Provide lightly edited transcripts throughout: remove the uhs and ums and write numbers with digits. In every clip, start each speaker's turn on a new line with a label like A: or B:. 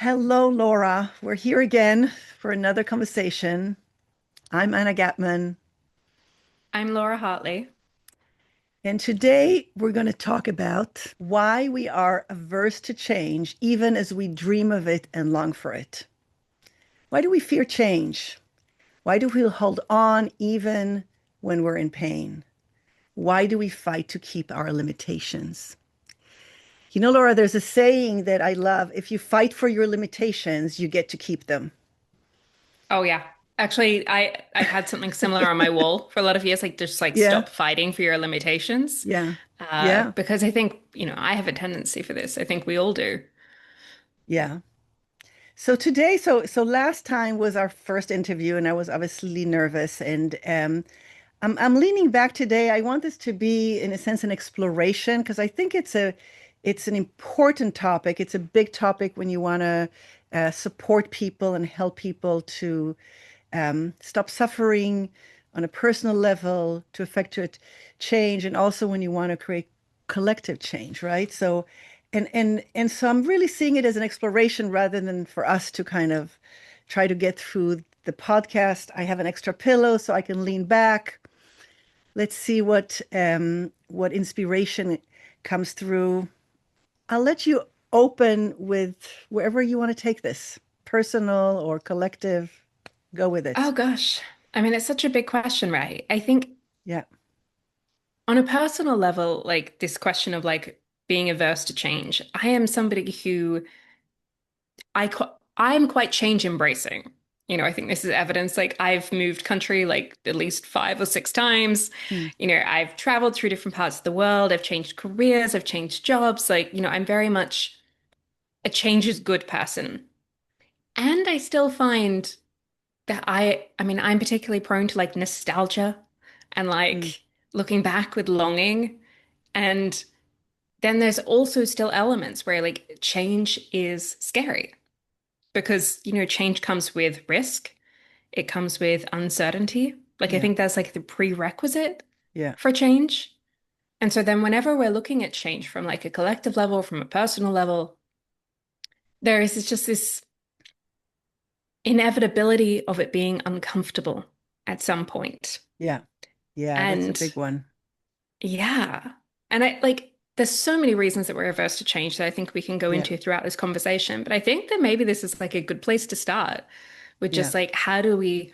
A: Hello, Laura. We're here again for another conversation. I'm Anna Gatman,
B: I'm Laura Hartley.
A: and today we're going to talk about why we are averse to change, even as we dream of it and long for it. Why do we fear change? Why do we hold on even when we're in pain? Why do we fight to keep our limitations? You know, Laura, there's a saying that I love. If you fight for your limitations, you get to keep them.
B: Oh yeah. Actually, I've had something similar on my wall for a lot of years, like just like
A: Yeah,
B: stop fighting for your limitations.
A: yeah, yeah,
B: Because I think, I have a tendency for this. I think we all do.
A: yeah. So today, so last time was our first interview, and I was obviously nervous. And I'm leaning back today. I want this to be, in a sense, an exploration because I think it's an important topic. It's a big topic when you want to support people and help people to stop suffering on a personal level, to effectuate change, and also when you want to create collective change, right? So, and so I'm really seeing it as an exploration rather than for us to kind of try to get through the podcast. I have an extra pillow so I can lean back. Let's see what inspiration comes through. I'll let you open with wherever you want to take this, personal or collective. Go with
B: Oh
A: it.
B: gosh. I mean, it's such a big question, right? I think
A: Yeah.
B: on a personal level, like this question of like being averse to change, I am somebody who I'm quite change embracing. I think this is evidence. Like I've moved country like at least 5 or 6 times.
A: Hmm.
B: I've traveled through different parts of the world. I've changed careers. I've changed jobs. Like, I'm very much a change is good person. And I still find that I mean, I'm particularly prone to like nostalgia and
A: Hmm.
B: like looking back with longing. And then there's also still elements where like change is scary because, change comes with risk. It comes with uncertainty. Like I
A: Yeah.
B: think that's like the prerequisite
A: Yeah.
B: for change. And so then whenever we're looking at change from like a collective level, from a personal level, there is just this inevitability of it being uncomfortable at some point.
A: Yeah. Yeah. That's a
B: And
A: big one.
B: yeah. And I like there's so many reasons that we're averse to change that I think we can go
A: Yeah.
B: into throughout this conversation. But I think that maybe this is like a good place to start with
A: Yeah.
B: just like how do we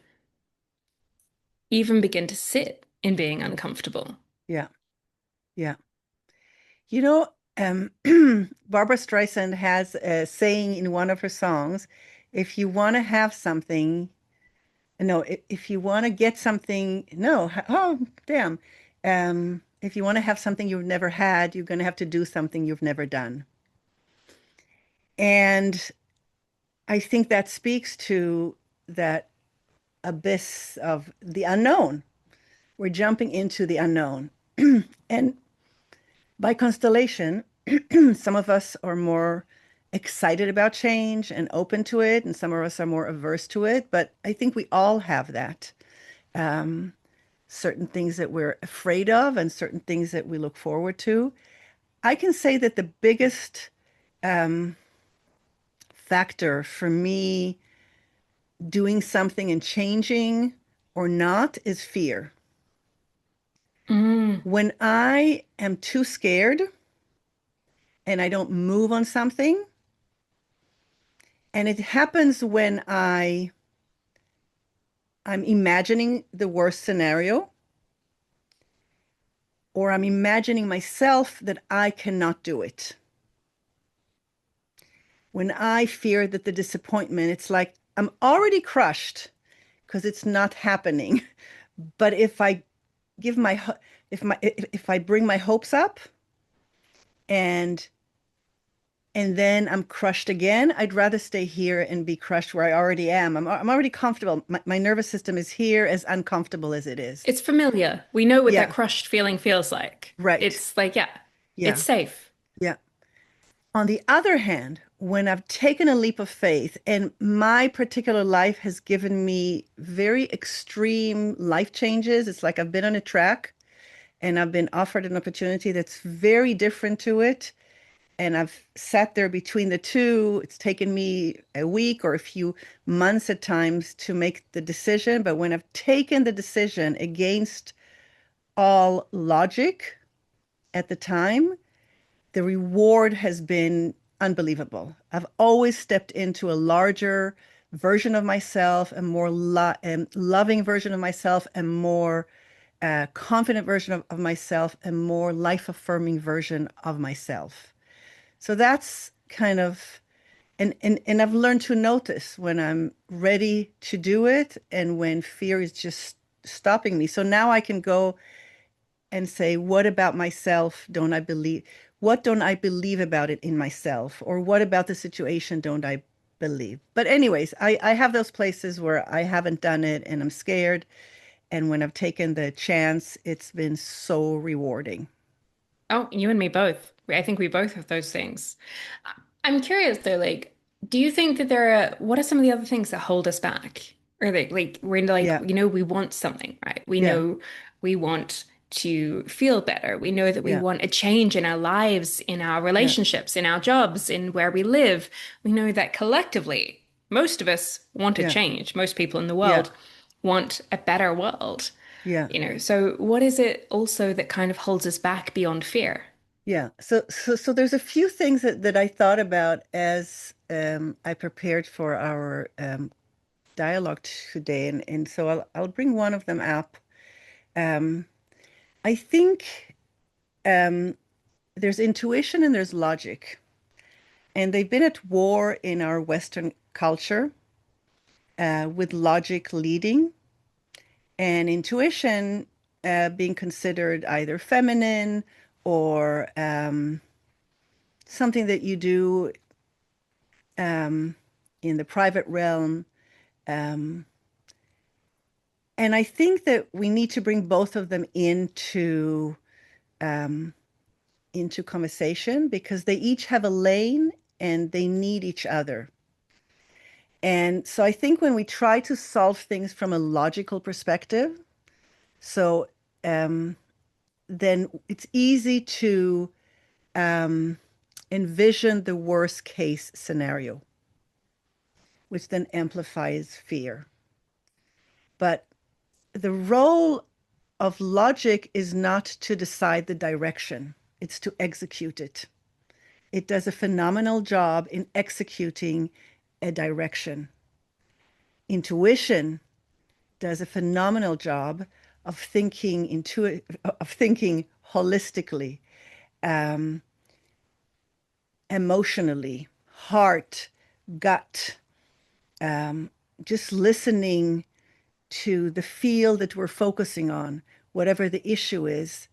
B: even begin to sit in being uncomfortable?
A: Yeah. Yeah. You know, um, Barbara Streisand has a saying in one of her songs, if you want to have something, no, if you want to get something, no, oh, damn. If you want to have something you've never had, you're going to have to do something you've never done. And I think that speaks to that abyss of the unknown. We're jumping into the unknown. And by constellation, some of us are more excited about change and open to it, and some of us are more averse to it. But I think we all have that. Um, Certain things that we're afraid of and certain things that we look forward to. I can say that the biggest um, factor for me doing something and changing or not is fear.
B: Mm,
A: When I am too scared and I don't move on something, and it happens when I'm imagining the worst scenario or I'm imagining myself that I cannot do it. When I fear that the disappointment, it's like I'm already crushed because it's not happening. But if I give my if I bring my hopes up and then I'm crushed again, I'd rather stay here and be crushed where I already am. I'm already comfortable. My nervous system is here as uncomfortable as it is.
B: it's familiar. We know what that
A: Yeah,
B: crushed feeling feels like.
A: right.
B: It's like, yeah,
A: Yeah,
B: it's safe.
A: yeah. On the other hand, when I've taken a leap of faith and my particular life has given me very extreme life changes, it's like I've been on a track and I've been offered an opportunity that's very different to it. and I've sat there between the two. It's taken me a week or a few months at times to make the decision. But when I've taken the decision against all logic at the time, the reward has been unbelievable. I've always stepped into a larger version of myself, a more loving version of myself, a more confident version of myself, a more life-affirming version of myself. So that's kind of, and I've learned to notice when I'm ready to do it and when fear is just stopping me. So now I can go and say, what about myself don't I believe? What don't I believe about it in myself? Or what about the situation don't I believe? But anyways, I have those places where I haven't done it and I'm scared. And when I've taken the chance, it's been so rewarding.
B: Oh, you and me both. I think we both have those things. I'm curious though, like, do you think that what are some of the other things that hold us back? Or like we're like,
A: Yeah,
B: we want something, right? We
A: yeah,
B: know we want to feel better. We know that we
A: yeah,
B: want a change in our lives, in our
A: yeah,
B: relationships, in our jobs, in where we live. We know that collectively, most of us want a
A: yeah,
B: change. Most people in the
A: yeah,
B: world want a better world,
A: yeah,
B: So what is it also that kind of holds us back beyond fear?
A: yeah. So there's a few things that I thought about as I prepared for our dialogue today, and so I'll bring one of them up. Um, I think um, there's intuition and there's logic, and they've been at war in our Western culture with logic leading and intuition being considered either feminine or something that you do um, in the private realm. Um, and I think that we need to bring both of them um, into conversation because they each have a lane and they need each other. And so I think when we try to solve things from a logical perspective, so um, then it's easy to um, envision the worst case scenario, which then amplifies fear. But the role of logic is not to decide the direction, it's to execute it. It does a phenomenal job in executing a direction. Intuition does a phenomenal job of thinking holistically, um, emotionally, heart, gut, um, just listening to the field that we're focusing on, whatever the issue is,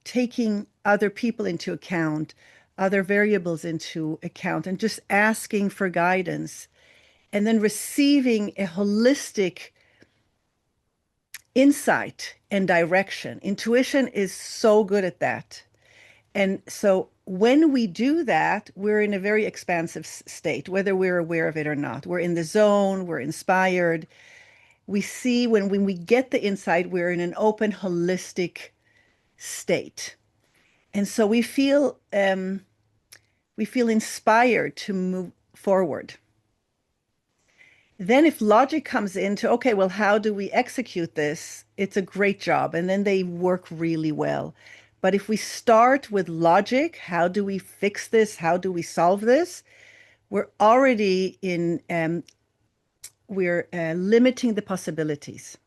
A: taking other people into account, other variables into account, and just asking for guidance, and then receiving a holistic insight and direction. Intuition is so good at that. And so when we do that, we're in a very expansive state, whether we're aware of it or not. We're in the zone, we're inspired. We see when we get the insight, we're in an open, holistic state. And so we feel inspired to move forward. Then if logic comes into, okay, well, how do we execute this? It's a great job. And then they work really well. But if we start with logic, how do we fix this? How do we solve this? We're already we're limiting the possibilities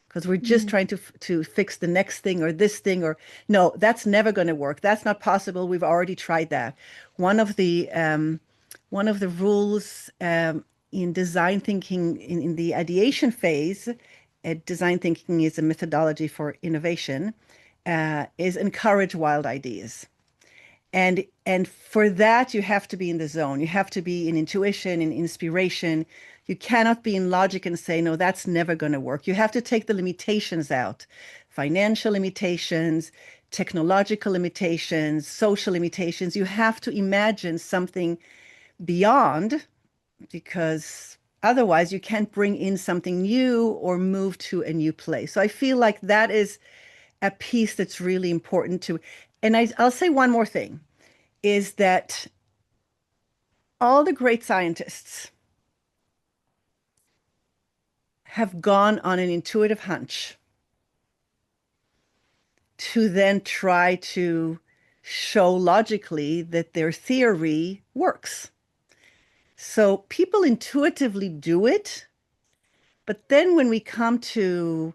A: because we're just
B: Mm.
A: trying to fix the next thing or this thing or no, that's never going to work. That's not possible. We've already tried that. One of the um, one of the rules in design thinking in the ideation phase, design thinking is a methodology for innovation, is encourage wild ideas. And for that, you have to be in the zone. You have to be in intuition, in inspiration. You cannot be in logic and say, no, that's never going to work. You have to take the limitations out, financial limitations, technological limitations, social limitations. You have to imagine something beyond because otherwise you can't bring in something new or move to a new place. So I feel like that is a piece that's really important to And I'll say one more thing is that all the great scientists have gone on an intuitive hunch to then try to show logically that their theory works. So people intuitively do it, but then when we come to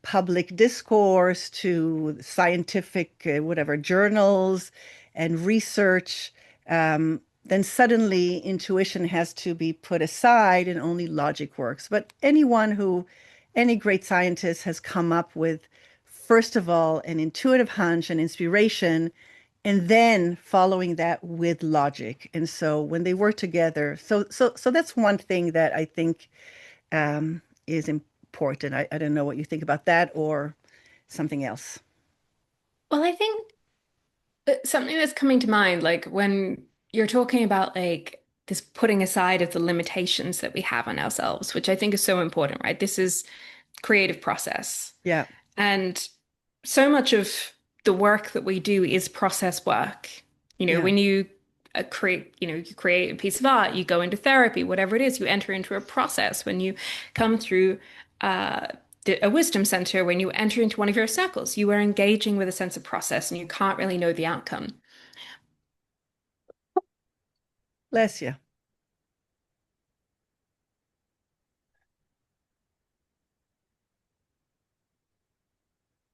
A: public discourse, to scientific, whatever, journals and research, then suddenly intuition has to be put aside and only logic works. But any great scientist has come up with, first of all, an intuitive hunch and inspiration, and then following that with logic. And so when they work together, so that's one thing that I think is important. I don't know what you think about that or something else.
B: Well, I think something that's coming to mind, like when you're talking about like this putting aside of the limitations that we have on ourselves, which I think is so important, right? This is creative process.
A: Yeah,
B: And so much of the work that we do is process work.
A: yeah,
B: When you you create a piece of art, you go into therapy, whatever it is, you enter into a process. When you come through uh, a wisdom center, when you enter into one of your circles, you are engaging with a sense of process and you can't really know the outcome.
A: bless you.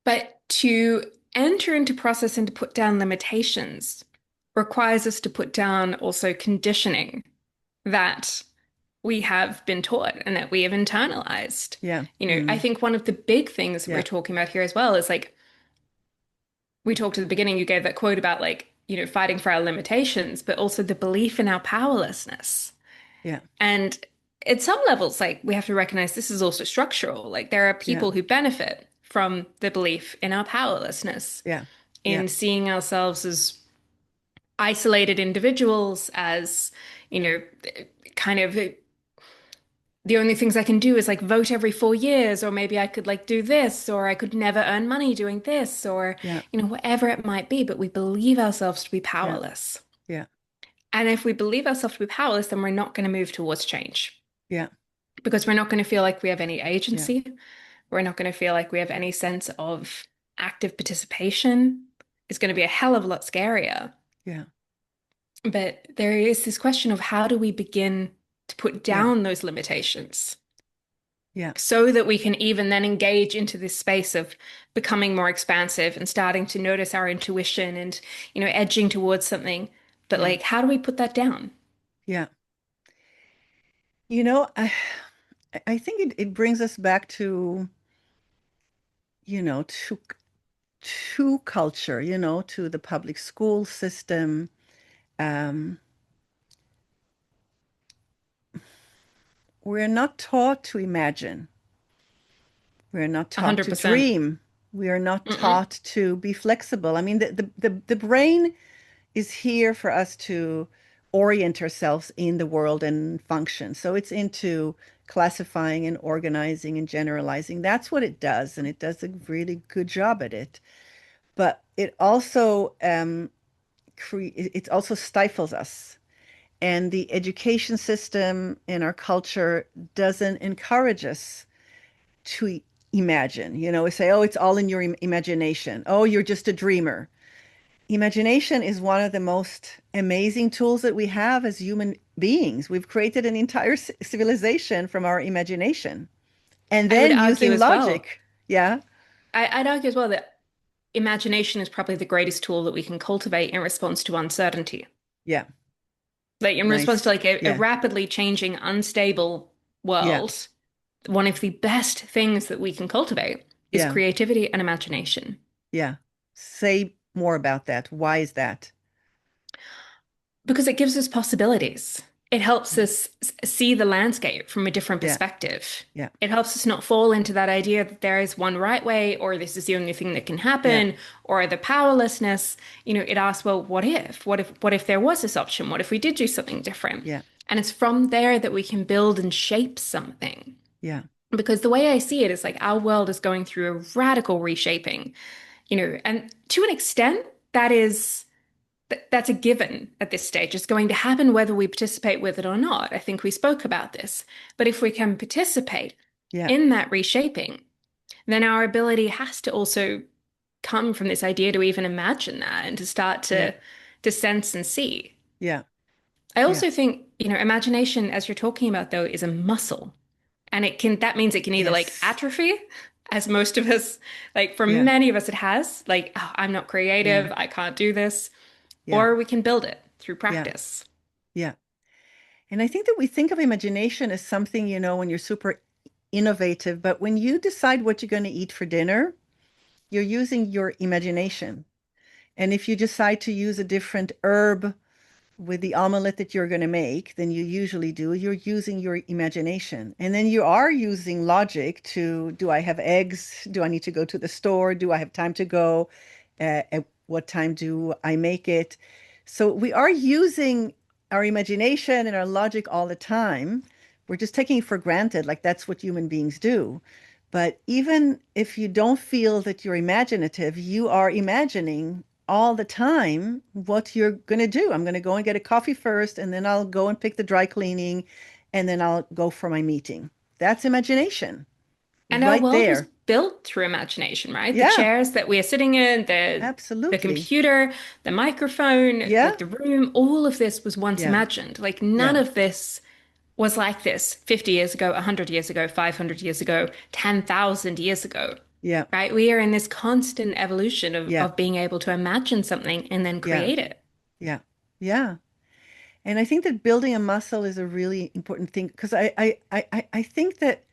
B: But to enter into process and to put down limitations requires us to put down also conditioning that we have been taught and that we have internalized.
A: Yeah,
B: I think one of the big things that we're
A: yeah,
B: talking about here as well is like we talked at the beginning, you gave that quote about like, fighting for our limitations, but also the belief in our powerlessness.
A: yeah,
B: And at some levels, like we have to recognize this is also structural. Like there are
A: yeah,
B: people who benefit from the belief in our powerlessness,
A: yeah, yeah,
B: in seeing ourselves as isolated individuals, as, you know, kind of the only things I can do is like vote every 4 years, or maybe I could like do this, or I could never earn money doing this, or,
A: yeah,
B: whatever it might be. But we believe ourselves to be
A: yeah,
B: powerless.
A: yeah,
B: And if we believe ourselves to be powerless, then we're not going to move towards change
A: yeah,
B: because we're not going to feel like we have any
A: yeah,
B: agency. We're not going to feel like we have any sense of active participation. It's going to be a hell of a lot scarier.
A: yeah,
B: But there is this question of how do we begin to put
A: yeah,
B: down those limitations
A: yeah,
B: so that we can even then engage into this space of becoming more expansive and starting to notice our intuition and, edging towards something. But
A: yeah,
B: like, how do we put that down?
A: yeah. You know, I think it brings us back to, to culture, to the public school system. Um, we're not taught to imagine. We're not taught to
B: 100%.
A: dream. We are not
B: Mm-mm.
A: taught to be flexible. I mean, the brain is here for us to orient ourselves in the world and function. So it's into classifying and organizing and generalizing. That's what it does, and it does a really good job at it. But it also stifles us. And the education system in our culture doesn't encourage us to imagine. We say, oh, it's all in your imagination. Oh, you're just a dreamer. Imagination is one of the most amazing tools that we have as human beings. We've created an entire civilization from our imagination and
B: I would
A: then
B: argue
A: using
B: as well.
A: logic. Yeah,
B: I'd argue as well that imagination is probably the greatest tool that we can cultivate in response to uncertainty.
A: yeah,
B: Like in response to
A: nice.
B: like a
A: Yeah,
B: rapidly changing, unstable
A: yeah,
B: world, one of the best things that we can cultivate is
A: yeah,
B: creativity and imagination.
A: yeah. Say more about that. Why is that?
B: Because it gives us possibilities. It helps us see the landscape from a different
A: Yeah,
B: perspective.
A: yeah,
B: It helps us not fall into that idea that there is one right way, or this is the only thing that can
A: yeah,
B: happen, or the powerlessness. It asks, well, what if? What if there was this option? What if we did do something different?
A: yeah,
B: And it's from there that we can build and shape something.
A: yeah,
B: Because the way I see it is like our world is going through a radical reshaping. And to an extent, that's a given at this stage. It's going to happen whether we participate with it or not. I think we spoke about this. But if we can participate
A: Yeah.
B: in that reshaping, then our ability has to also come from this idea to even imagine that and to start
A: Yeah.
B: to sense and see.
A: Yeah.
B: I
A: Yeah.
B: also think, imagination, as you're talking about though, is a muscle. And that means it can either like
A: Yes.
B: atrophy, as most of us, like for
A: Yeah.
B: many of us, it has, like, oh, I'm not
A: Yeah.
B: creative, I can't do this,
A: Yeah.
B: or we can build it through
A: Yeah.
B: practice.
A: Yeah. And I think that we think of imagination as something, when you're super innovative, but when you decide what you're going to eat for dinner, you're using your imagination. And if you decide to use a different herb with the omelet that you're going to make than you usually do, you're using your imagination. And then you are using logic to, do I have eggs? Do I need to go to the store? Do I have time to go? At what time do I make it? So we are using our imagination and our logic all the time. We're just taking it for granted, like that's what human beings do. But even if you don't feel that you're imaginative, you are imagining all the time what you're going to do. I'm going to go and get a coffee first, and then I'll go and pick the dry cleaning, and then I'll go for my meeting. That's imagination
B: And our
A: right
B: world was
A: there.
B: built through imagination, right? The
A: Yeah,
B: chairs that we are sitting in, the
A: absolutely.
B: computer, the microphone,
A: Yeah,
B: like the room, all of this was once
A: yeah,
B: imagined. Like none
A: yeah,
B: of this was like this 50 years ago, 100 years ago, 500 years ago, 10,000 years ago,
A: yeah,
B: right? We are in this constant evolution of,
A: yeah,
B: of being able to imagine something and then
A: yeah,
B: create it.
A: yeah, yeah. And I think that building a muscle is a really important thing because I think that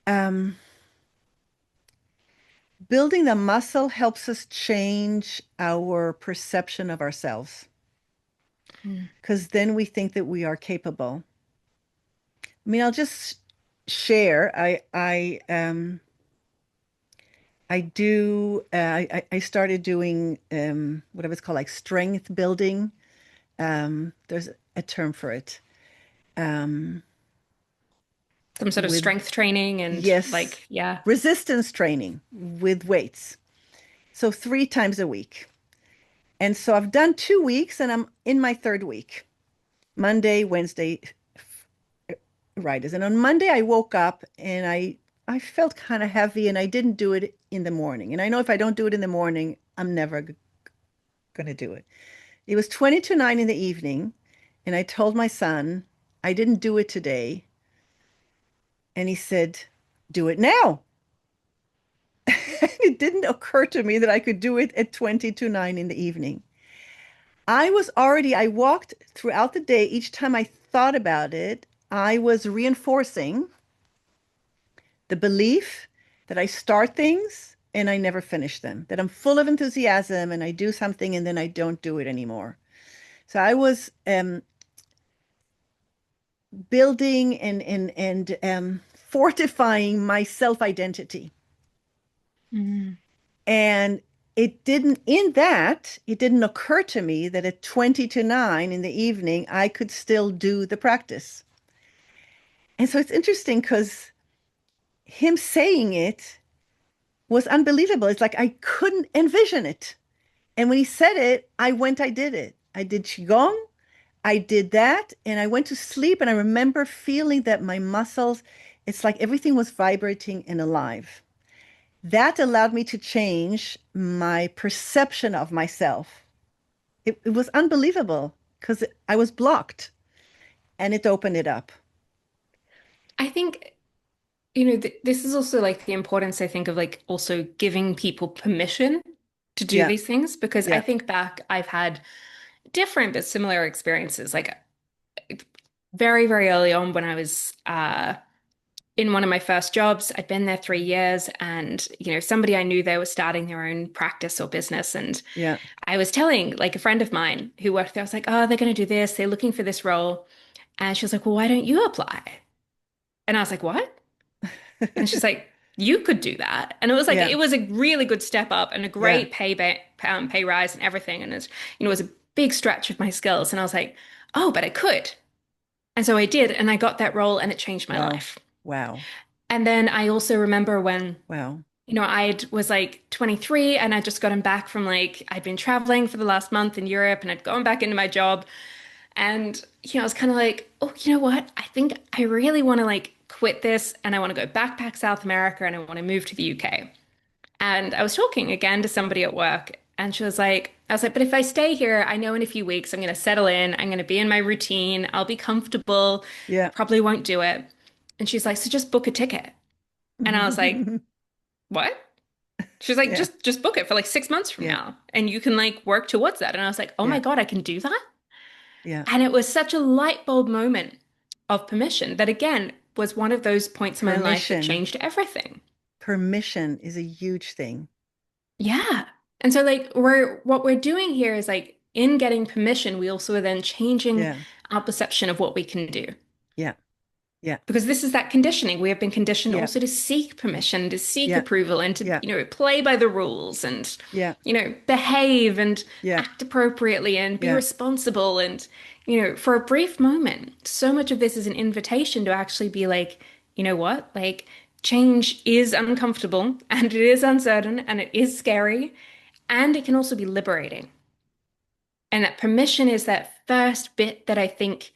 A: um, building the muscle helps us change our perception of ourselves
B: Mm.
A: because then we think that we are capable. I mean, I'll just share. I do. I started doing whatever it's called, like strength building. There's a term for it. Um,
B: Some sort of
A: with
B: strength training and
A: yes,
B: like, yeah.
A: resistance training with weights. So 3 times a week. And so I've done 2 weeks, and I'm in my third week. Monday, Wednesday, Fridays. And on Monday, I woke up and I felt kind of heavy, and I didn't do it in the morning. And I know if I don't do it in the morning, I'm never going to do it. It was 20 to 9 in the evening, and I told my son, I didn't do it today. And he said, do it now. It didn't occur to me that I could do it at 20 to 9 in the evening. I walked throughout the day. Each time I thought about it, I was reinforcing the belief that I start things and I never finish them, that I'm full of enthusiasm and I do something and then I don't do it anymore. So I was building and fortifying my self-identity.
B: Mm.
A: And it didn't occur to me that at 20 to 9 in the evening, I could still do the practice. And so it's interesting because him saying it was unbelievable. It's like I couldn't envision it. And when he said it, I did it. I did Qigong, I did that, and I went to sleep. And I remember feeling that my muscles, it's like everything was vibrating and alive. That allowed me to change my perception of myself. It was unbelievable because I was blocked and it opened it up.
B: I think, this is also like the importance, I think, of like also giving people permission to do
A: Yeah,
B: these things because I
A: yeah,
B: think back, I've had different but similar experiences. Like very, very early on when I was in one of my first jobs, I'd been there 3 years, and somebody I knew there was starting their own practice or business, and
A: yeah.
B: I was telling like a friend of mine who worked there, I was like, oh, they're going to do this, they're looking for this role, and she was like, well, why don't you apply? And I was like, what? And she's like, you could do that. And it was like,
A: Yeah,
B: it was a really good step up and a
A: yeah.
B: great pay rise and everything. And it was a big stretch of my skills. And I was like, oh, but I could. And so I did. And I got that role and it changed my
A: Wow,
B: life.
A: wow,
B: And then I also remember when
A: wow.
B: I was like 23 and I'd just gotten back from like, I'd been traveling for the last month in Europe and I'd gone back into my job. And, I was kind of like, oh, you know what? I think I really want to like quit this and I want to go backpack South America and I want to move to the UK. And I was talking again to somebody at work and she was like, I was like, but if I stay here, I know in a few weeks I'm going to settle in, I'm going to be in my routine, I'll be comfortable,
A: Yeah.
B: probably won't do it. And she's like, so just book a ticket. And I was like, what? She's like,
A: Yeah.
B: just book it for like 6 months from
A: Yeah.
B: now and you can like work towards that. And I was like, oh my
A: Yeah.
B: God, I can do that.
A: Yeah.
B: And it was such a light bulb moment of permission that again was one of those points in my life that
A: Permission.
B: changed everything.
A: Permission is a huge thing.
B: Yeah. And so like what we're doing here is like in getting permission, we also are then changing
A: Yeah.
B: our perception of what we can do.
A: Yeah. Yeah.
B: Because this is that conditioning. We have been conditioned
A: Yeah.
B: also to seek permission, to seek
A: Yeah.
B: approval, and to,
A: Yeah.
B: play by the rules and,
A: Yeah.
B: behave and
A: Yeah.
B: act appropriately and be
A: Yeah.
B: responsible. And, for a brief moment, so much of this is an invitation to actually be like, you know what? Like, change is uncomfortable and it is uncertain and it is scary and it can also be liberating. And that permission is that first bit that I think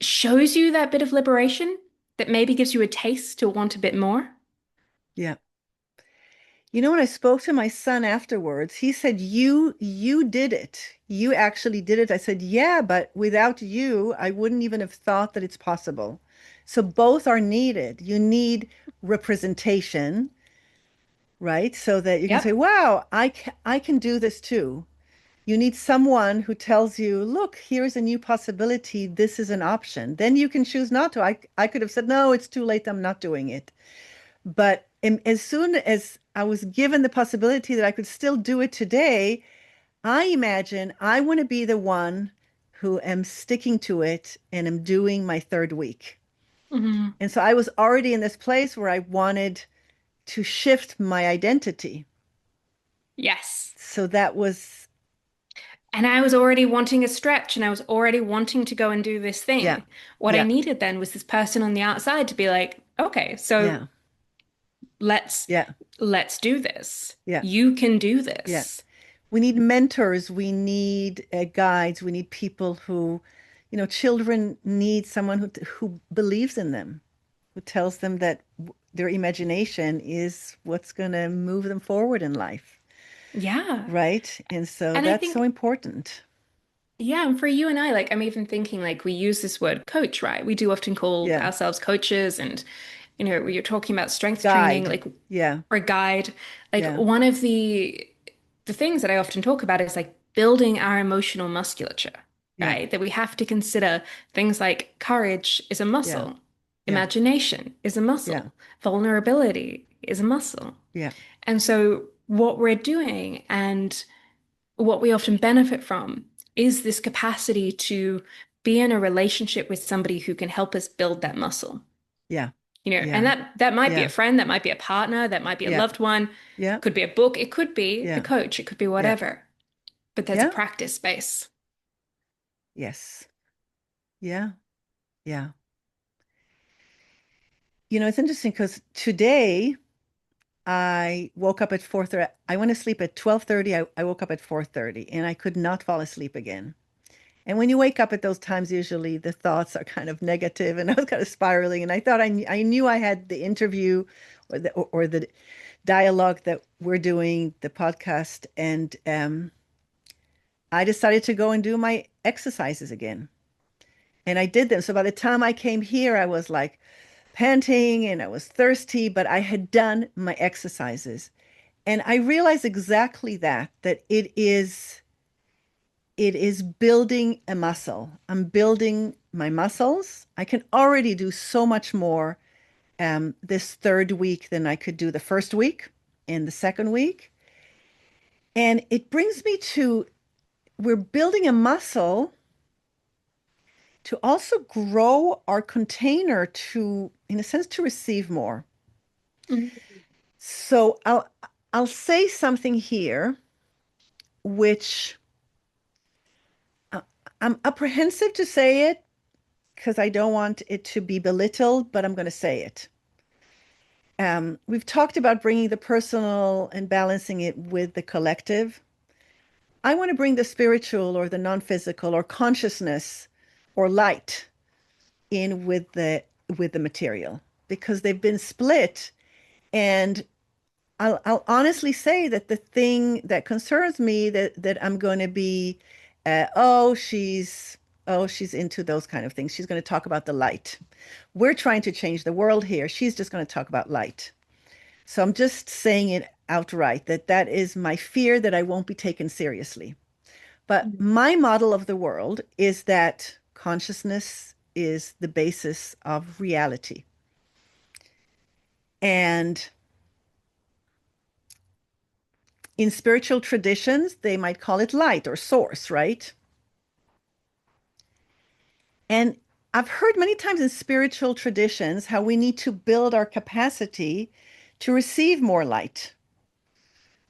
B: shows you that bit of liberation that maybe gives you a taste to want a bit more.
A: Yeah. When I spoke to my son afterwards, he said, you did it. You actually did it. I said, yeah, but without you, I wouldn't even have thought that it's possible. So both are needed. You need representation, right? So that you can say,
B: Yep.
A: wow, I can do this too. You need someone who tells you, look, here's a new possibility. This is an option. Then you can choose not to. I could have said, no, it's too late. I'm not doing it. But as soon as I was given the possibility that I could still do it today, I imagine I want to be the one who am sticking to it and am doing my third week.
B: Mhm.
A: And so I was already in this place where I wanted to shift my identity.
B: Yes.
A: So that was,
B: And I was already wanting a stretch and I was already wanting to go and do this
A: yeah,
B: thing. What I
A: yeah,
B: needed then was this person on the outside to be like, okay, so
A: yeah,
B: let's
A: yeah,
B: let's do this.
A: yeah,
B: You can do
A: yeah.
B: this.
A: We need mentors. We need guides. We need people who, children need someone who believes in them, who tells them that their imagination is what's going to move them forward in life,
B: Yeah.
A: right? And so
B: And I
A: that's so
B: think,
A: important.
B: yeah, and for you and I, like I'm even thinking like we use this word coach, right? We do often call
A: Yeah.
B: ourselves coaches and you're talking about strength training,
A: Guide.
B: like
A: Yeah.
B: or a guide. Like
A: Yeah.
B: one of the things that I often talk about is like building our emotional musculature,
A: Yeah.
B: right? That we have to consider things like courage is a
A: Yeah.
B: muscle,
A: Yeah.
B: imagination is a
A: Yeah.
B: muscle, vulnerability is a muscle.
A: Yeah.
B: And so what we're doing and what we often benefit from is this capacity to be in a relationship with somebody who can help us build that muscle.
A: Yeah.
B: And
A: Yeah.
B: that might be a
A: Yeah.
B: friend, that might be a partner, that might be a
A: Yeah.
B: loved one,
A: Yeah.
B: could be a book, it could be a
A: Yeah.
B: coach, it could be
A: Yeah.
B: whatever. But there's a
A: Yeah.
B: practice space.
A: Yes. Yeah. Yeah. It's interesting because today I woke up at 4:30. I went to sleep at 12:30. I woke up at 4:30 and I could not fall asleep again. And when you wake up at those times, usually the thoughts are kind of negative, and I was kind of spiraling. And I thought I knew I had the interview or the dialogue that we're doing, the podcast, and I decided to go and do my exercises again. And I did them. So by the time I came here, I was like panting and I was thirsty, but I had done my exercises. And I realized exactly that it is building a muscle. I'm building my muscles. I can already do so much more this third week than I could do the first week and the second week. And it brings me to we're building a muscle to also grow our container to, in a sense, to receive more.
B: Mhm.
A: So I'll say something here, which I'm apprehensive to say it because I don't want it to be belittled, but I'm going to say it. we've talked about bringing the personal and balancing it with the collective. I want to bring the spiritual or the non-physical or consciousness or light in with the material because they've been split. And I'll honestly say that the thing that concerns me that I'm going to be, oh, she's into those kind of things. She's going to talk about the light. We're trying to change the world here. She's just going to talk about light. So I'm just saying it outright that that is my fear that I won't be taken seriously. But
B: Mm.
A: my model of the world is that consciousness is the basis of reality. And in spiritual traditions, they might call it light or source, right? And I've heard many times in spiritual traditions how we need to build our capacity to receive more light,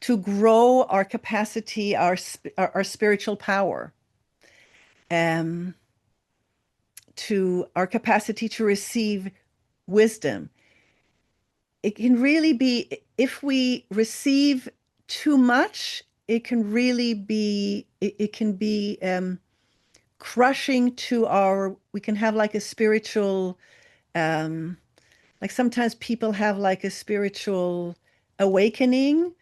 A: to grow our capacity, our spiritual power, um, to our capacity to receive wisdom. It can really be, if we receive too much, it can really be, it can be crushing to our, we can have like a spiritual, um, like sometimes people have like a spiritual awakening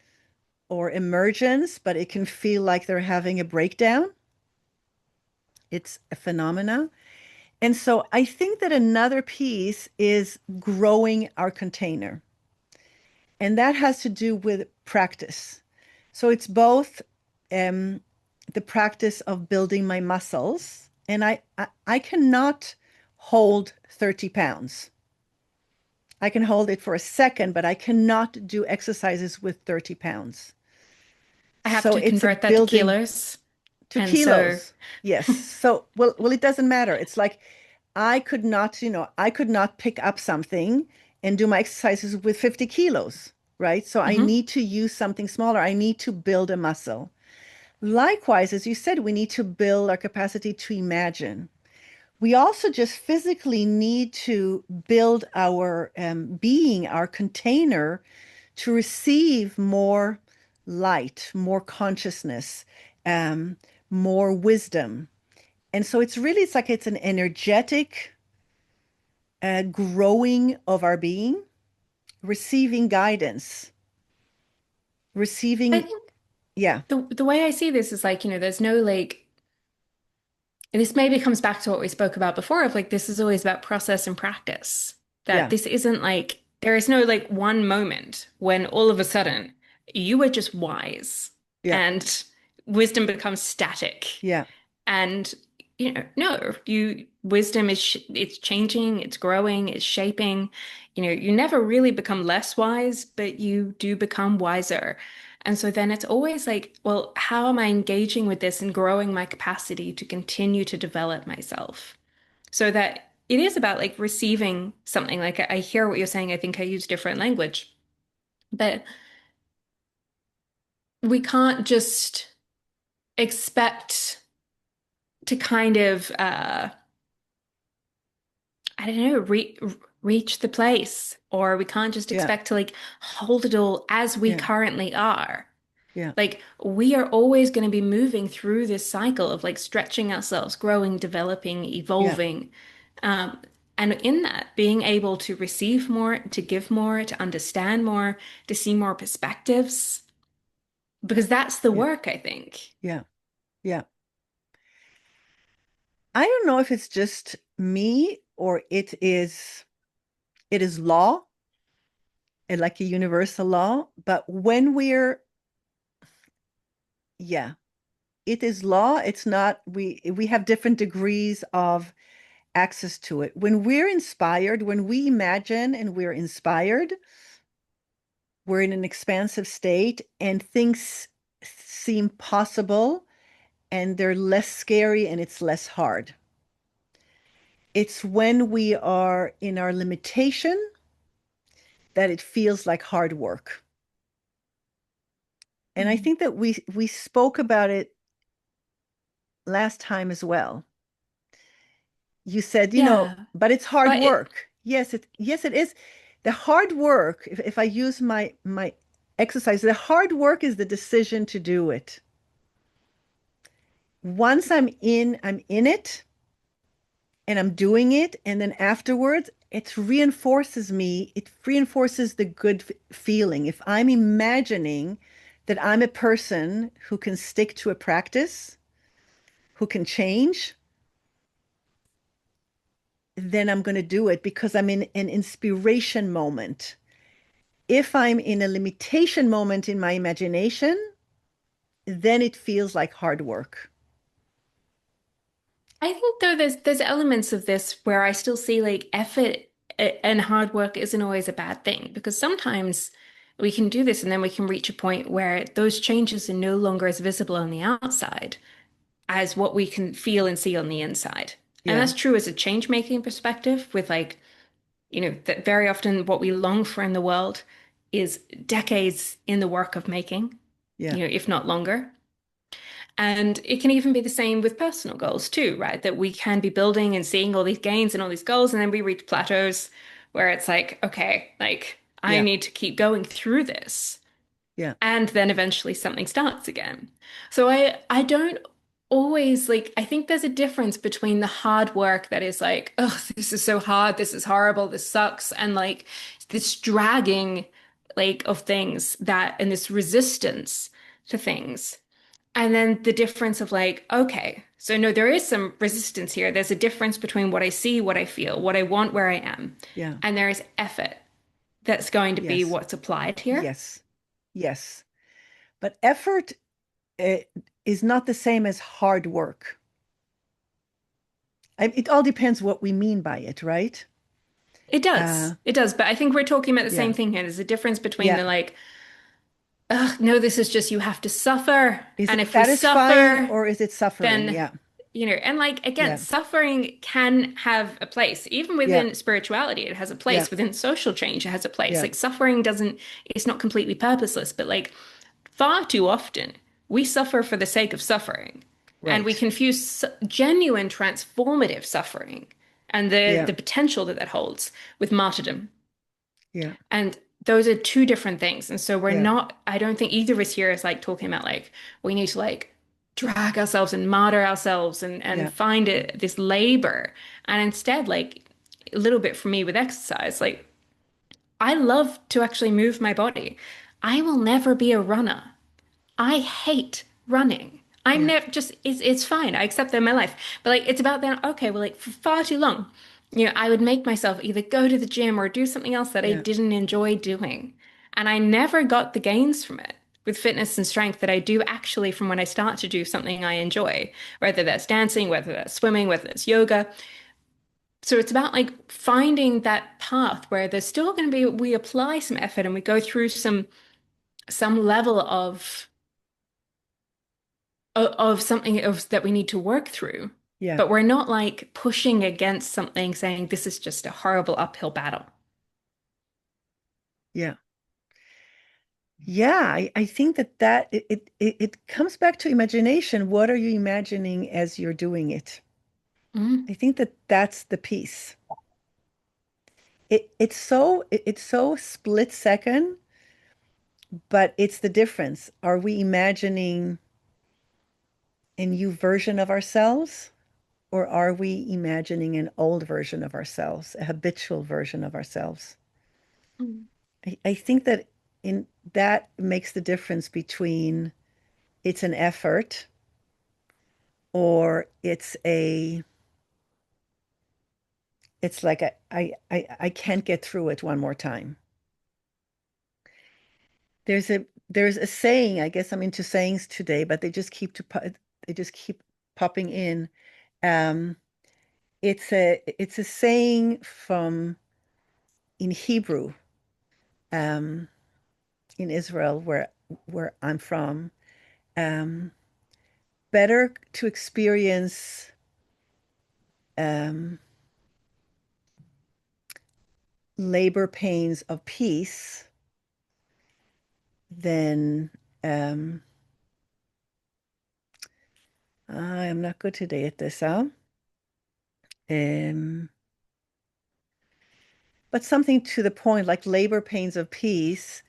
A: or emergence, but it can feel like they're having a breakdown. It's a phenomena. And so I think that another piece is growing our container. And that has to do with practice. So it's both um, the practice of building my muscles, and I cannot hold 30 pounds. I can hold it for a second, but I cannot do exercises with 30 pounds.
B: I have
A: So
B: to
A: it's a
B: convert that to
A: building
B: kilos.
A: to
B: And so,
A: kilos. Yes. So well, it doesn't matter. It's like I could not, I could not pick up something and do my exercises with 50 kilos, right? So I
B: mhm.
A: need to use something smaller. I need to build a muscle. Likewise, as you said, we need to build our capacity to imagine. We also just physically need to build our being, our container to receive more light, more consciousness, um, more wisdom. And so it's like it's an energetic growing of our being, receiving guidance,
B: I
A: receiving,
B: think
A: yeah,
B: the way I see this is like, there's no like, this maybe comes back to what we spoke about before of like, this is always about process and practice. That
A: yeah,
B: this isn't like, there is no like one moment when all of a sudden you were just wise
A: yeah,
B: and wisdom becomes static.
A: yeah,
B: And no, wisdom is it's changing, it's growing, it's shaping. You never really become less wise, but you do become wiser. And so then it's always like, well, how am I engaging with this and growing my capacity to continue to develop myself? So that it is about like receiving something. Like I hear what you're saying. I think I use different language, but we can't just expect to kind of I don't know, reach the place, or we can't just
A: yeah,
B: expect to like hold it all as we
A: yeah,
B: currently are.
A: yeah,
B: Like we are always going to be moving through this cycle of like stretching ourselves, growing, developing,
A: yeah,
B: evolving. Um, and in that, being able to receive more, to give more, to understand more, to see more perspectives, because that's the
A: yeah,
B: work, I think.
A: yeah, yeah. I don't know if it's just me or it is law, like a universal law, but when we're yeah, it is law. It's not we have different degrees of access to it. When we're inspired, when we imagine and we're inspired, we're in an expansive state and things seem possible and they're less scary and it's less hard. It's when we are in our limitation that it feels like hard work. And I
B: Mhm.
A: think that we spoke about it last time as well. You said,
B: Yeah.
A: but it's hard
B: But it,
A: work. Yes, it is. The hard work, if I use my exercise, the hard work is the decision to do it. Once I'm in it and I'm doing it, and then afterwards it reinforces me, it reinforces the good feeling. If I'm imagining that I'm a person who can stick to a practice, who can change, then I'm going to do it because I'm in an inspiration moment. If I'm in a limitation moment in my imagination, then it feels like hard work.
B: I think though there's elements of this where I still see like effort and hard work isn't always a bad thing because sometimes we can do this and then we can reach a point where those changes are no longer as visible on the outside as what we can feel and see on the inside. And
A: Yeah,
B: that's true as a change making perspective with like, that very often what we long for in the world is decades in the work of making,
A: yeah,
B: if not longer. And it can even be the same with personal goals too, right? That we can be building and seeing all these gains and all these goals, and then we reach plateaus where it's like, okay, like I
A: yeah,
B: need to keep going through this.
A: yeah,
B: And then eventually something starts again. So I don't always like I think there's a difference between the hard work that is like, oh, this is so hard, this is horrible, this sucks, and like this dragging like of things that and this resistance to things. And then the difference of like, okay, so no, there is some resistance here. There's a difference between what I see, what I feel, what I want, where I am.
A: yeah.
B: And there is effort that's going to be
A: Yes,
B: what's applied here.
A: yes, yes. But effort uh, is not the same as hard work. It all depends what we mean by it, right?
B: It does.
A: Uh,
B: It does. But I think we're talking about the same
A: yeah,
B: thing here. There's a difference between
A: yeah.
B: the like, ugh, no, this is just you have to suffer.
A: Is
B: And
A: it
B: if we
A: satisfying
B: suffer,
A: or is it suffering?
B: then,
A: Yeah,
B: and like, again,
A: yeah,
B: suffering can have a place. Even
A: yeah,
B: within spirituality, it has a
A: yeah,
B: place. Within social change, it has a place.
A: yeah.
B: Like, suffering doesn't, it's not completely purposeless, but like, far too often, we suffer for the sake of suffering. And we
A: Right.
B: confuse genuine transformative suffering and the
A: Yeah,
B: potential that that holds with martyrdom.
A: yeah,
B: And those are two different things. And so we're
A: yeah,
B: not, I don't think either of us here is like talking about like, we need to like drag ourselves and martyr ourselves and
A: yeah,
B: find it, this labor. And instead, like a little bit for me with exercise, like I love to actually move my body. I will never be a runner. I hate running. I'm
A: yeah,
B: never just it's fine. I accept that in my life. But like it's about then, okay, well like for far too long, I would make myself either go to the gym or do something else that I
A: yeah,
B: didn't enjoy doing. And I never got the gains from it with fitness and strength that I do actually from when I start to do something I enjoy, whether that's dancing, whether that's swimming, whether it's yoga. So it's about like finding that path where there's still going to be we apply some effort and we go through some level of something of that we need to work through.
A: yeah,
B: But we're not like pushing against something saying this is just a horrible uphill battle.
A: yeah. Yeah, I think that it comes back to imagination. What are you imagining as you're doing it?
B: Mm.
A: I think that that's the piece. It's so split second, but it's the difference. Are we imagining a new version of ourselves, or are we imagining an old version of ourselves, a habitual version of ourselves?
B: Mm.
A: I think that in that makes the difference between it's an effort or it's like I can't get through it one more time. There's a saying, I guess I'm into sayings today, but they just keep popping in. Um, it's a saying from in Hebrew, um, in Israel, where I'm from. Um, better to experience um, labor pains of peace than I am not good today at this, huh? Um, but something to the point like labor pains of peace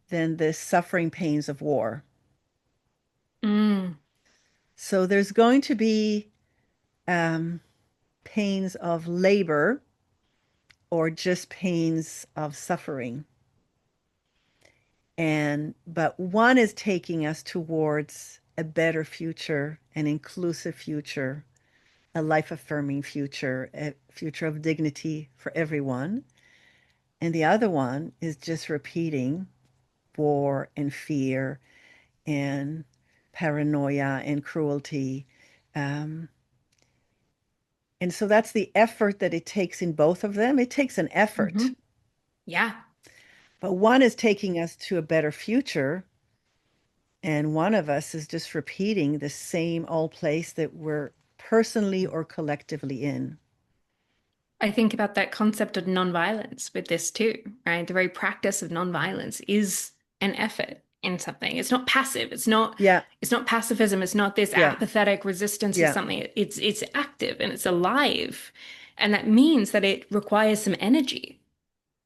A: than the suffering pains of war.
B: Mm.
A: So there's going to be um, pains of labor or just pains of suffering. And but one is taking us towards a better future, an inclusive future, a life-affirming future, a future of dignity for everyone. And the other one is just repeating war and fear and paranoia and cruelty. Um, and so that's the effort that it takes in both of them. It takes an effort,
B: Hmm. Yeah.
A: but one is taking us to a better future, and one of us is just repeating the same old place that we're personally or collectively in.
B: I think about that concept of nonviolence with this too, right? The very practice of nonviolence is an effort in something. It's not passive.
A: Yeah,
B: It's not pacifism. It's not this
A: yeah,
B: apathetic resistance to
A: yeah,
B: something. It's active and it's alive. And that means that it requires some energy.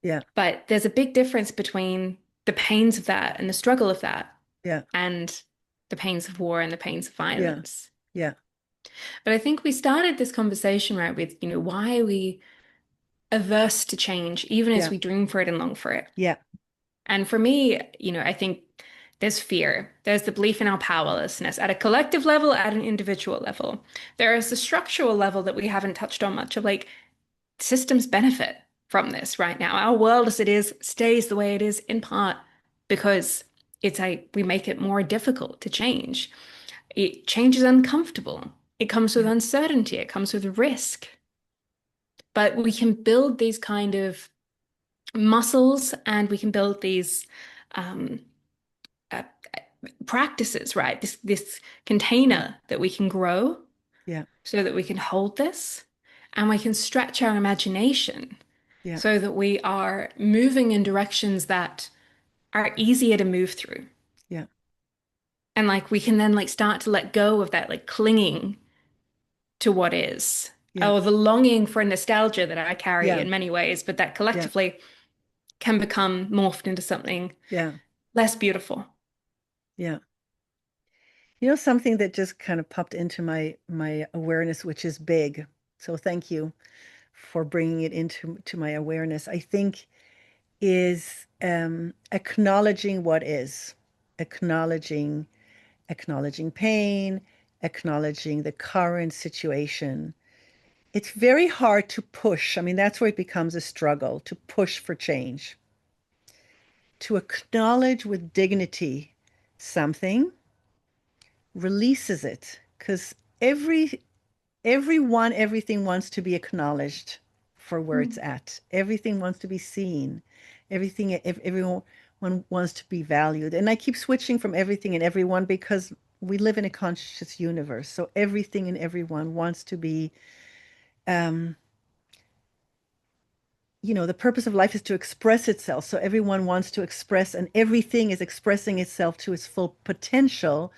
A: yeah,
B: But there's a big difference between the pains of that and the struggle of that
A: yeah,
B: and the pains of war and the pains of
A: yeah,
B: violence.
A: yeah,
B: But I think we started this conversation, right, with, why are we averse to change, even as
A: yeah,
B: we dream for it and long for it?
A: yeah,
B: And for me, I think there's fear. There's the belief in our powerlessness at a collective level, at an individual level. There is the structural level that we haven't touched on much of, like, systems benefit from this right now. Our world as it is stays the way it is in part because we make it more difficult to change. Change is uncomfortable. It comes with
A: yeah,
B: uncertainty. It comes with risk. But we can build these kind of muscles and we can build these um, uh, practices, right? This
A: yeah,
B: container that we can grow
A: yeah,
B: so that we can hold this and we can stretch our imagination
A: yeah,
B: so that we are moving in directions that are easier to move through.
A: yeah,
B: And like we can then like start to let go of that like clinging to what is,
A: yeah,
B: or the longing for nostalgia that I carry
A: yeah,
B: in many ways, but that
A: yeah,
B: collectively can become morphed into something
A: yeah,
B: less beautiful.
A: yeah. You know, something that just kind of popped into my awareness, which is big. So thank you for bringing it into to my awareness. I think is acknowledging what is, acknowledging acknowledging pain, acknowledging the current situation. It's very hard to push. I mean, that's where it becomes a struggle to push for change, to acknowledge with dignity something releases it because everyone, everything wants to be acknowledged for where it's
B: Mm.
A: at. Everything wants to be seen. Everyone wants to be valued. And I keep switching from everything and everyone because we live in a conscious universe. So everything and everyone wants to be, um, the purpose of life is to express itself. So everyone wants to express, and everything is expressing itself to its full potential.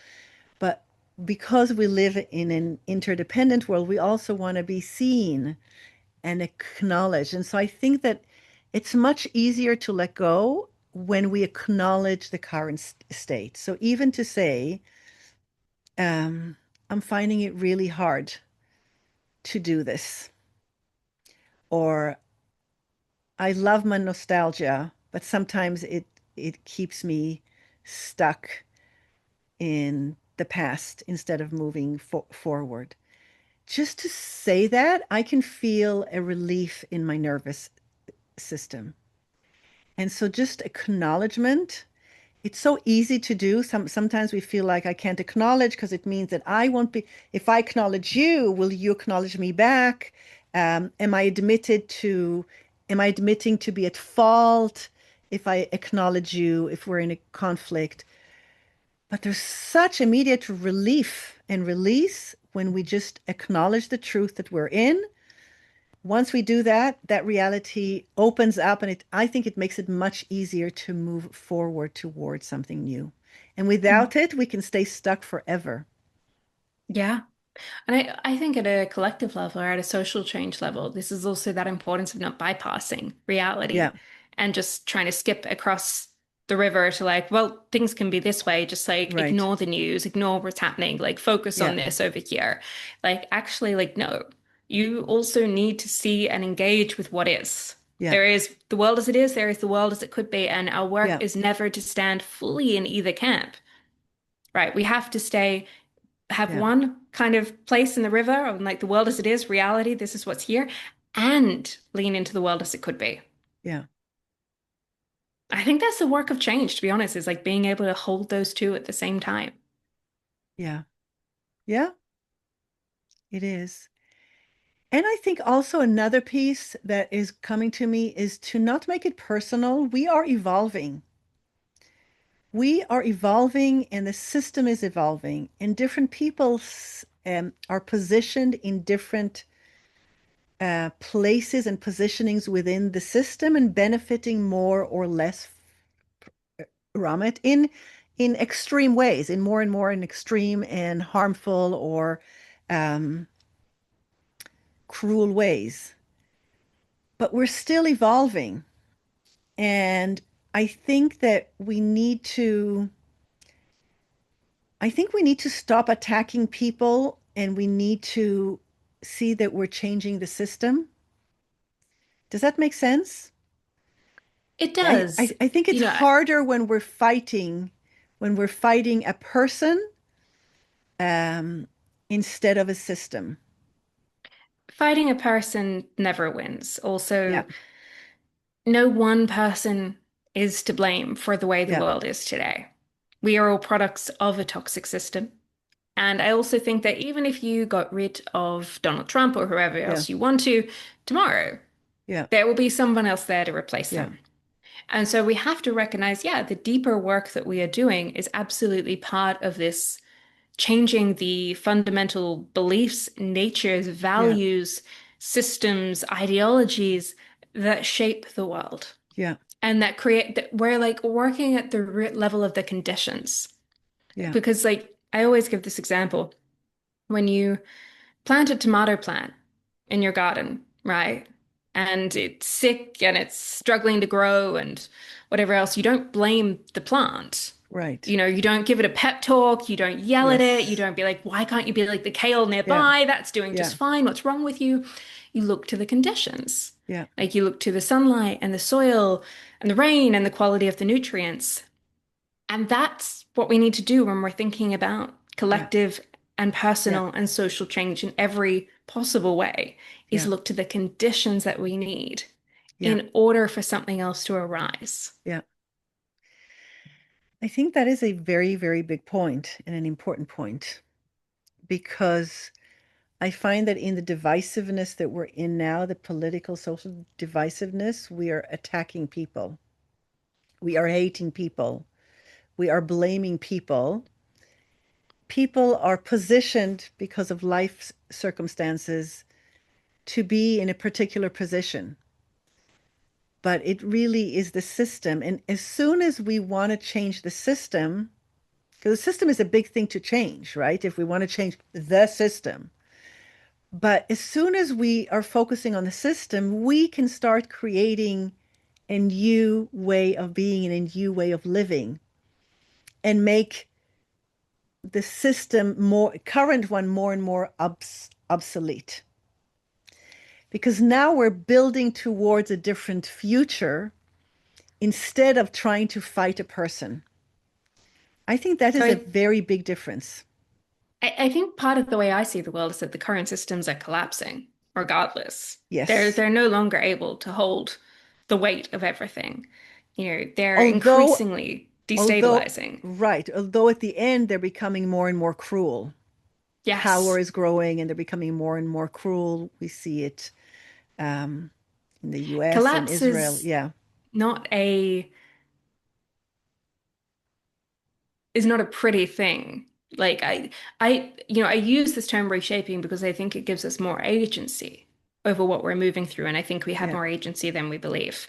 A: But because we live in an interdependent world, we also want to be seen and acknowledged. And so I think that it's much easier to let go when we acknowledge the current state. So even to say, um, I'm finding it really hard to do this, or I love my nostalgia, but sometimes it keeps me stuck in the past instead of moving forward. Just to say that, I can feel a relief in my nervous system. And so just acknowledgement, it's so easy to do. Sometimes we feel like I can't acknowledge because it means that I won't be, if I acknowledge you, will you acknowledge me back? Am I admitted to, am I admitting to be at fault if I acknowledge you, if we're in a conflict? But there's such immediate relief and release when we just acknowledge the truth that we're in. Once we do that, that reality opens up and I think it makes it much easier to move forward towards something new. And
B: Mm.
A: without it, we can stay stuck forever.
B: Yeah. And I think at a collective level or at a social change level, this is also that importance of not bypassing
A: Yeah,
B: reality and just trying to skip across the river to like, well, things can be this way, just like
A: right.
B: ignore the news, ignore what's happening, like focus
A: Yeah,
B: on this over here. Like, actually, like, no, you also need to see and engage with what is.
A: yeah,
B: There is the world as it is, there is the world as it could be, and our work
A: yeah,
B: is never to stand fully in either camp, right? We have to have
A: yeah,
B: one kind of place in the river of like the world as it is, reality, this is what's here, and lean into the world as it could be.
A: yeah,
B: I think that's the work of change, to be honest, is like being able to hold those two at the same time.
A: yeah, yeah, it is. And I think also another piece that is coming to me is to not make it personal. We are evolving. We are evolving, and the system is evolving, and different people are positioned in different places and positionings within the system and benefiting more or less from it in extreme ways, in more and more in extreme and harmful or um, cruel ways. But we're still evolving. And I think that I think we need to stop attacking people and we need to see that we're changing the system. Does that make sense?
B: It
A: I,
B: does.
A: I, I think it's
B: You know,
A: harder when we're fighting a person um, instead of a system.
B: fighting a person never wins.
A: Yeah,
B: Also, no one person is to blame for the way the
A: yeah,
B: world is today. We are all products of a toxic system. And I also think that even if you got rid of Donald Trump or whoever
A: yeah,
B: else you want to tomorrow,
A: yeah,
B: there will be someone else there to replace
A: yeah,
B: them. And so we have to recognize, yeah, the deeper work that we are doing is absolutely part of this changing the fundamental beliefs, natures,
A: yeah,
B: values, systems, ideologies that shape the world
A: yeah,
B: and that create that we're like working at the root level of the conditions.
A: yeah,
B: Because like I always give this example when you plant a tomato plant in your garden, right? And it's sick and it's struggling to grow and whatever else, you don't blame the plant.
A: right.
B: You know, you don't give it a pep talk, you don't yell at it, you
A: Yes.
B: don't be like, why can't you be like the kale
A: Yeah,
B: nearby? That's doing
A: yeah,
B: just fine. What's wrong with you? You look to the conditions.
A: yeah,
B: Like you look to the sunlight and the soil and the rain and the quality of the nutrients. And that's what we need to do when we're thinking about
A: yeah,
B: collective and
A: yeah,
B: personal and social change in every possible way, is
A: yeah,
B: look to the conditions that we need
A: yeah,
B: in order for something else to arise.
A: yeah. I think that is a very, very big point and an important point because I find that in the divisiveness that we're in now, the political, social divisiveness, we are attacking people. We are hating people. We are blaming people. People are positioned because of life circumstances to be in a particular position. But it really is the system. And as soon as we want to change the system, because the system is a big thing to change, right? If we want to change the system. But as soon as we are focusing on the system, we can start creating a new way of being and a new way of living and make the system more current one more and more obsolete. Because now we're building towards a different future instead of trying to fight a person. I think that
B: So
A: is a very big difference.
B: I think part of the way I see the world is that the current systems are collapsing regardless.
A: Yes.
B: They're no longer able to hold the weight of everything. You know, they're
A: Although,
B: increasingly
A: although,
B: destabilizing.
A: right, although at the end they're becoming more and more cruel. Power
B: Yes.
A: is growing and they're becoming more and more cruel. We see it um, in the US and
B: Collapse
A: Israel.
B: is
A: Yeah,
B: not a is not a pretty thing. Like I use this term reshaping because I think it gives us more agency over what we're moving through, and I think we have
A: yeah,
B: more agency than we believe.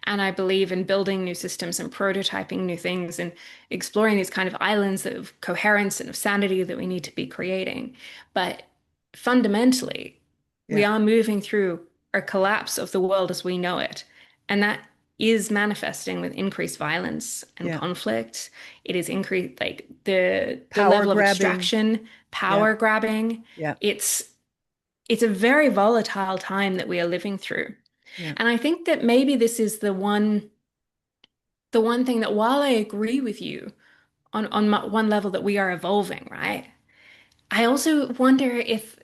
B: And I believe in building new systems and prototyping new things and exploring these kind of islands of coherence and of sanity that we need to be creating. But fundamentally, we
A: Yeah.
B: are moving through a collapse of the world as we know it. And that is manifesting with increased violence and
A: Yeah.
B: conflict. It is increased like the
A: Power
B: level of
A: grabbing.
B: extraction,
A: Yeah.
B: power grabbing.
A: Yeah.
B: It's it's a very volatile time that we are living through.
A: Yeah.
B: And I think that maybe this is the one thing that while I agree with you on one level that we are evolving, right? I also wonder if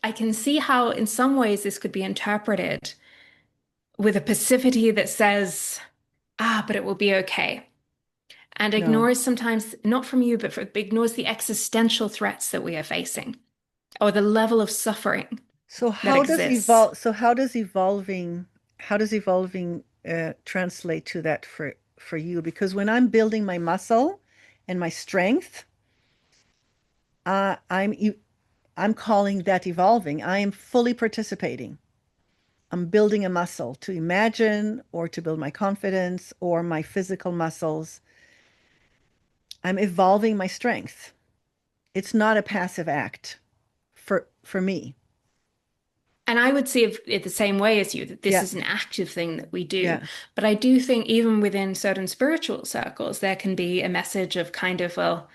B: I can see how in some ways this could be interpreted with a passivity that says, ah, but it will be okay. And
A: No.
B: ignores sometimes, not from you, but ignores the existential threats that we are facing or the level of suffering
A: So
B: that
A: how does
B: exists.
A: evolving translate to that for you? Because when I'm building my muscle and my strength, uh, I'm e- I'm calling that evolving. I am fully participating. I'm building a muscle to imagine or to build my confidence or my physical muscles. I'm evolving my strength. It's not a passive act for me.
B: And I would see it the same way as you, that this
A: Yeah,
B: is an active thing that we do.
A: yeah.
B: But I do think even within certain spiritual circles, there can be a message of kind of, well,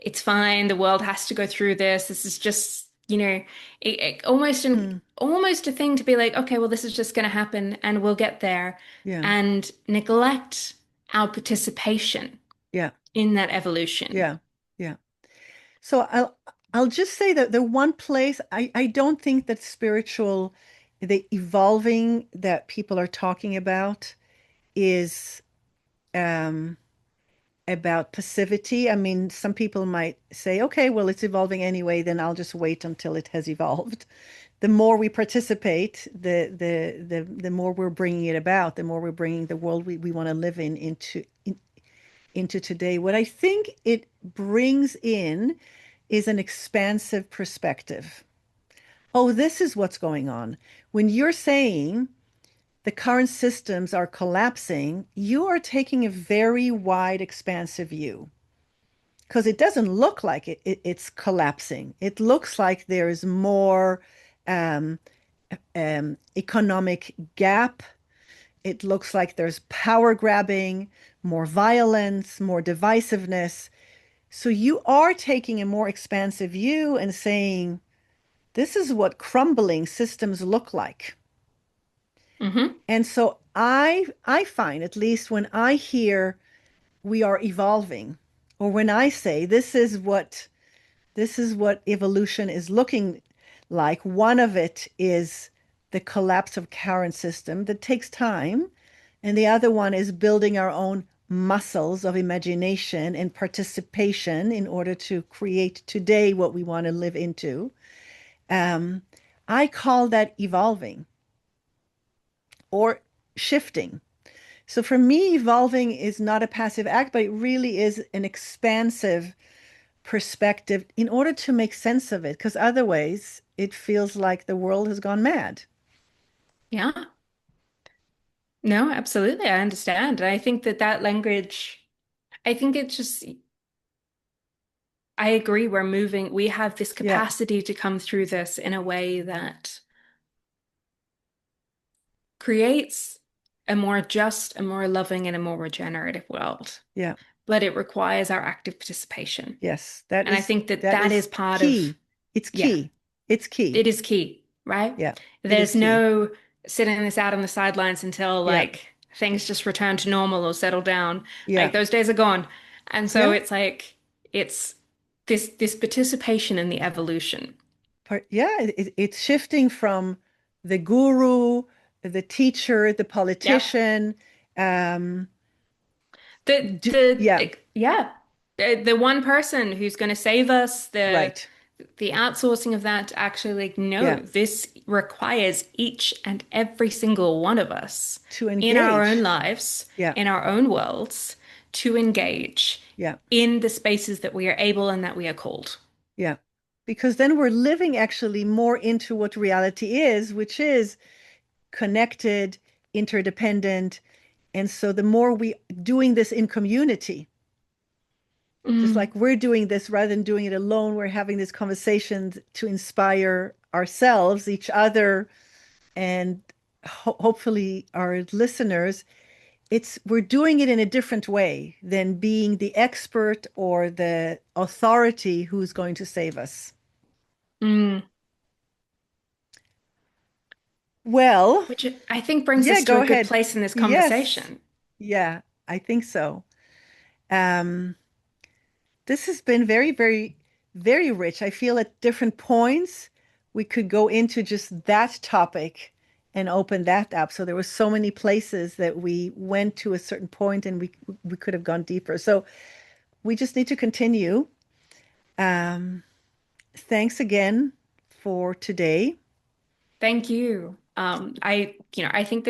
B: it's fine. The world has to go through this. This is just,
A: Hmm.
B: almost a thing to be like, okay, well, this is just going to happen and we'll get there,
A: Yeah,
B: and neglect our participation
A: yeah,
B: in that evolution.
A: yeah, yeah. So I'll just say that the one place I don't think that the evolving that people are talking about is um about passivity. I mean, some people might say, okay, well, it's evolving anyway, then I'll just wait until it has evolved. The more we participate, the more we're bringing it about, the more we're bringing the world we want to live into today. What I think it brings in is an expansive perspective. Oh, this is what's going on. When you're saying the current systems are collapsing, you are taking a very wide, expansive view because it doesn't look like it's collapsing. It looks like there is more um, economic gap. It looks like there's power grabbing, more violence, more divisiveness. So you are taking a more expansive view and saying, this is what crumbling systems look like.
B: Hmm.
A: And so I find, at least when I hear we are evolving, or when I say this is what evolution is looking like, one of it is the collapse of current system that takes time, and the other one is building our own muscles of imagination and participation in order to create today what we want to live into. Um, I call that evolving or shifting. So for me, evolving is not a passive act, but it really is an expansive perspective in order to make sense of it, because otherwise it feels like the world has gone mad.
B: Yeah. No, absolutely. I understand. And I think that that language, I think it's just, I agree. We have this
A: Yeah,
B: capacity to come through this in a way that creates a more just, a more loving, and a more regenerative world.
A: yeah,
B: But it requires our active participation.
A: yes.
B: And I think that
A: That
B: that
A: is
B: is part of,
A: key. It's
B: yeah,
A: key. It's key.
B: it is key, right?
A: Yeah, it is
B: There's
A: key.
B: no sitting this out on the sidelines until
A: Yeah,
B: like things just return to normal or settle down. Like
A: yeah,
B: those days are gone. And so
A: yeah.
B: it's like it's this participation in the evolution.
A: Yeah, it's shifting from the guru, the teacher, the
B: Yep.
A: politician. Um, yeah,
B: Yeah. The one person who's going to save us,
A: right.
B: the outsourcing of that to actually like, no,
A: Yeah,
B: this requires each and every single one of us
A: to
B: in our own
A: engage.
B: lives,
A: Yeah,
B: in our own worlds, to engage
A: yeah,
B: in the spaces that we are able and that we are called.
A: yeah. Because then we're living actually more into what reality is, which is connected, interdependent. And so the more we doing this in community, Just
B: Mm,
A: like we're doing this rather than doing it alone, we're having these conversations to inspire ourselves, each other, and hopefully our listeners. It's we're doing it in a different way than being the expert or the authority who's going to save us.
B: mm.
A: Well,
B: Which I think brings
A: yeah,
B: us to
A: go
B: a good
A: ahead.
B: place in this
A: Yes.
B: conversation.
A: Yeah, I think so. Um, this has been very, very, very rich. I feel at different points we could go into just that topic and open that up. So there were so many places that we went to a certain point and we could have gone deeper. So we just need to continue. Um, Thanks again for today.
B: Thank you. I think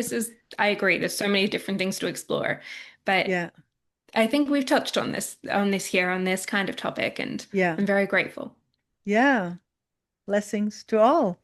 B: I agree. There's so many different things to explore, but
A: Yeah,
B: I think we've touched on this kind of topic, and
A: yeah,
B: I'm very grateful.
A: yeah. Blessings to all.